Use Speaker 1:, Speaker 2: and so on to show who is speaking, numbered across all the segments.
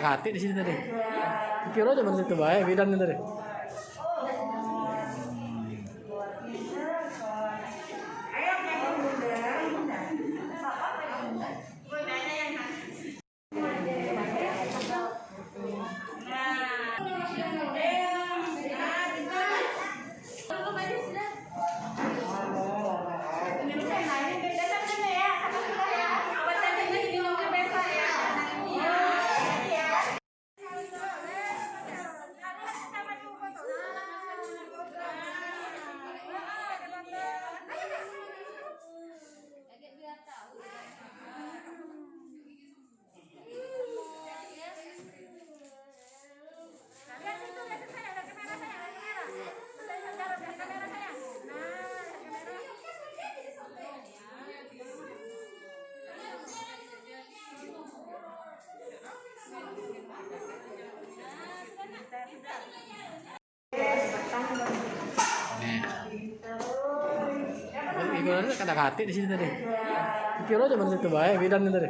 Speaker 1: hati di sini tadi. Kira aja itu baik bidan tadi. Gimana kena hati di sini tadi. Kira aja itu baik bidan tadi.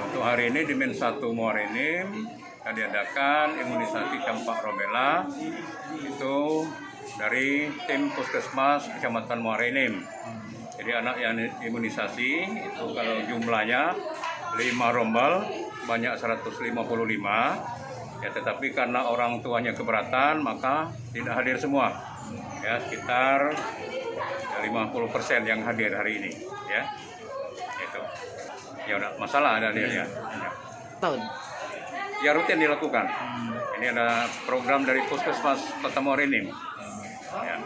Speaker 2: Untuk hari ini di Min 1 Muara Enim diadakan imunisasi campak rubella itu dari tim Puskesmas Kecamatan Muara Enim. Jadi anak yang imunisasi itu kalau jumlahnya 5 rombel banyak 155 ya, tetapi karena orang tuanya keberatan maka tidak hadir semua ya, sekitar 50% yang hadir hari ini ya. Itu ya udah masalah ada dia ya.
Speaker 1: Tahun
Speaker 2: Ya rutin dilakukan. Ini ada program dari Puskesmas Kota Muara Enim. Ya.